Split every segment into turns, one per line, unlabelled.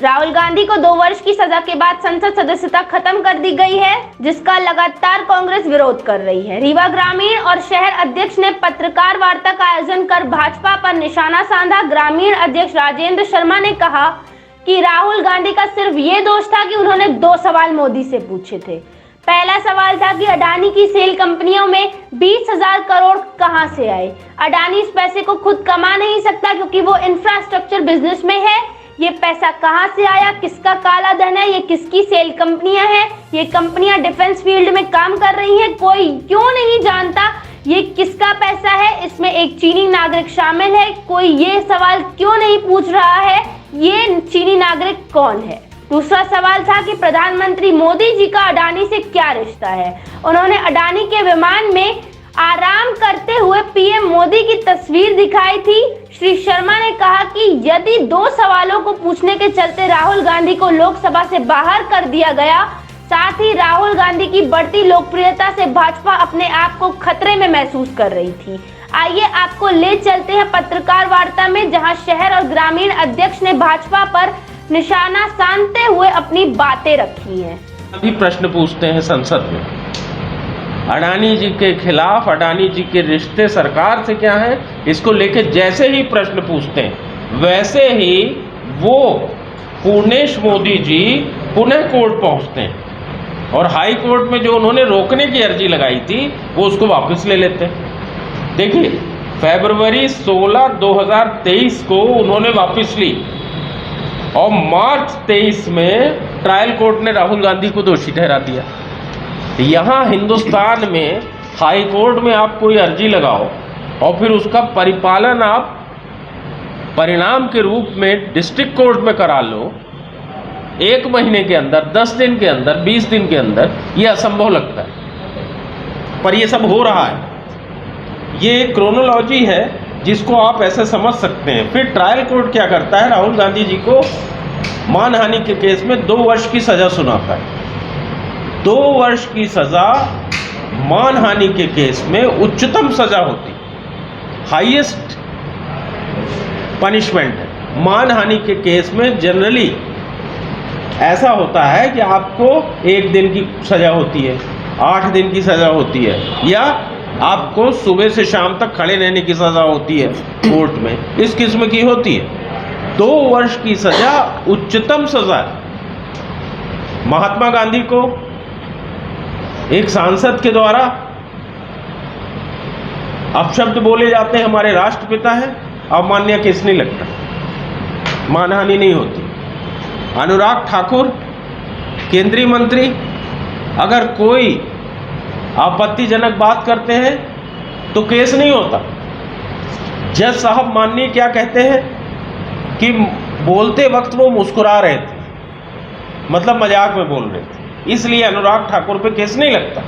राहुल गांधी को 2 वर्ष की सजा के बाद संसद सदस्यता खत्म कर दी गई है, जिसका लगातार कांग्रेस विरोध कर रही है। रीवा ग्रामीण और शहर अध्यक्ष ने पत्रकार वार्ता का आयोजन कर भाजपा पर निशाना साधा। ग्रामीण अध्यक्ष राजेंद्र शर्मा ने कहा कि राहुल गांधी का सिर्फ ये दोष था कि उन्होंने 2 सवाल मोदी से पूछे थे। पहला सवाल था कि अडानी की सेल कंपनियों में 20,000 करोड़ कहां से आए। अडानी इस पैसे को खुद कमा नहीं सकता क्योंकि वो इंफ्रास्ट्रक्चर बिजनेस में है। ये पैसा कहां से आया, किसका काला धन है, ये किसकी सेल कंपनियां हैं, ये कंपनियां डिफेंस फील्ड में काम कर रही हैं, कोई क्यों नहीं जानता ये किसका पैसा है। इसमें एक चीनी नागरिक शामिल है, कोई ये सवाल क्यों नहीं पूछ रहा है ये चीनी नागरिक कौन है। दूसरा सवाल था कि प्रधानमंत्री मोदी जी का अडानी से क्या रिश्ता है। उन्होंने अडानी के विमान में आराम करते हुए पीएम मोदी की तस्वीर दिखाई थी। श्री शर्मा ने कहा कि यदि 2 सवालों को पूछने के चलते राहुल गांधी को लोकसभा से बाहर कर दिया गया, साथ ही राहुल गांधी की बढ़ती लोकप्रियता से भाजपा अपने आप को खतरे में महसूस कर रही थी। आइए आपको ले चलते हैं पत्रकार वार्ता में, जहां शहर और ग्रामीण अध्यक्ष ने भाजपा पर निशाना साधते हुए अपनी बातें रखी हैं।
अभी प्रश्न पूछते हैं संसद में अडानी जी के खिलाफ, अडानी जी के रिश्ते सरकार से क्या है, इसको लेके जैसे ही प्रश्न पूछते हैं वैसे ही वो पूर्णेश मोदी जी पुनः कोर्ट पहुंचते हैं और हाई कोर्ट में जो उन्होंने रोकने की अर्जी लगाई थी वो उसको वापस ले लेते हैं। देखिए, फरवरी 16, 2023 को उन्होंने वापस ली और मार्च 23 में ट्रायल कोर्ट ने राहुल गांधी को दोषी ठहरा दिया। यहाँ हिंदुस्तान में हाई कोर्ट में आप कोई अर्जी लगाओ और फिर उसका परिपालन आप परिणाम के रूप में डिस्ट्रिक्ट कोर्ट में करा लो 1 महीने के अंदर, 10 दिन के अंदर, 20 दिन के अंदर, ये असंभव लगता है। पर ये सब हो रहा है। ये क्रोनोलॉजी है जिसको आप ऐसे समझ सकते हैं। फिर ट्रायल कोर्ट क्या करता है, राहुल गांधी जी को मानहानि के केस में 2 वर्ष की सजा सुनाता है। 2 वर्ष की सजा मानहानि के केस में उच्चतम सजा होती, हाईएस्ट पनिशमेंट है। मानहानि के केस में जनरली ऐसा होता है कि आपको 1 दिन की सजा होती है, 8 दिन की सजा होती है, या आपको सुबह से शाम तक खड़े रहने की सजा होती है कोर्ट में। इस किस्म की होती है। 2 वर्ष की सजा उच्चतम सजा है। महात्मा गांधी को एक सांसद के द्वारा अपशब्द बोले जाते हैं, हमारे राष्ट्रपिता हैं, अवमान्य केस नहीं लगता, मानहानि नहीं होती। अनुराग ठाकुर केंद्रीय मंत्री अगर कोई आपत्तिजनक बात करते हैं तो केस नहीं होता। जज साहब माननीय क्या कहते हैं कि बोलते वक्त वो मुस्कुरा रहे थे, मतलब मजाक में बोल रहे थे, इसलिए अनुराग ठाकुर पे केस नहीं लगता।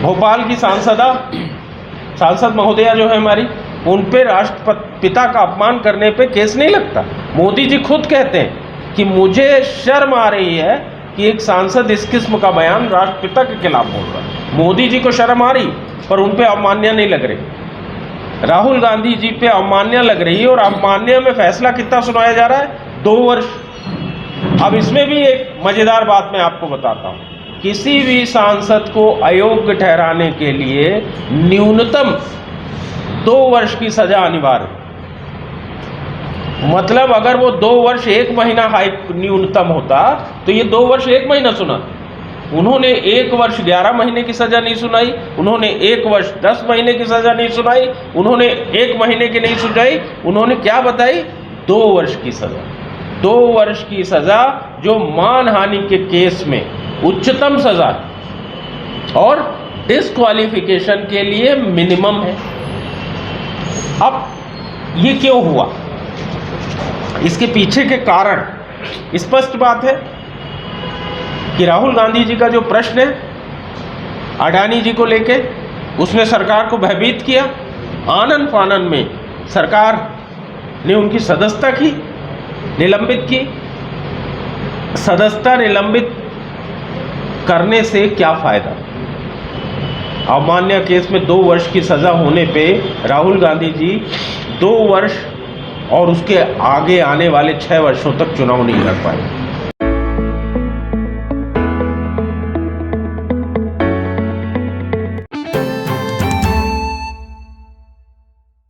भोपाल की सांसद महोदया जो है हमारी, उन पे राष्ट्रपिता का अपमान करने पे केस नहीं लगता। मोदी जी खुद कहते हैं कि मुझे शर्म आ रही है कि एक सांसद इस किस्म का बयान राष्ट्रपिता के खिलाफ बोल रहा है। मोदी जी को शर्म आ रही, पर उन पे अवमान्य नहीं लग रही। राहुल गांधी जी पे अवमान्य लग रही है, और अवमान्य में फैसला कितना सुनाया जा रहा है, 2 वर्ष। अब इसमें भी एक मजेदार बात मैं आपको बताता हूं। किसी भी सांसद को अयोग्य ठहराने के लिए न्यूनतम 2 वर्ष की सजा अनिवार्य है। मतलब अगर वो 2 वर्ष 1 महीना हाई न्यूनतम होता तो ये 2 वर्ष 1 महीना सुना। उन्होंने 1 वर्ष 11 महीने की सजा नहीं सुनाई, उन्होंने 1 वर्ष 10 महीने की सजा नहीं सुनाई, उन्होंने 1 महीने की नहीं सुनाई, उन्होंने क्या बताई, 2 वर्ष की सजा। 2 वर्ष की सजा जो मानहानि के केस में उच्चतम सजा है और डिस्क्वालिफिकेशन के लिए मिनिमम है। अब ये क्यों हुआ, इसके पीछे के कारण स्पष्ट बात है कि राहुल गांधी जी का जो प्रश्न है अडानी जी को लेके, उसने सरकार को भयभीत किया। आनन फानन में सरकार ने उनकी सदस्यता की, निलंबित की। सदस्यता निलंबित करने से क्या फायदा। अवमान्य केस में 2 वर्ष की सजा होने पे राहुल गांधी जी 2 वर्ष और उसके आगे आने वाले 6 वर्षों तक चुनाव नहीं लड़ पाए।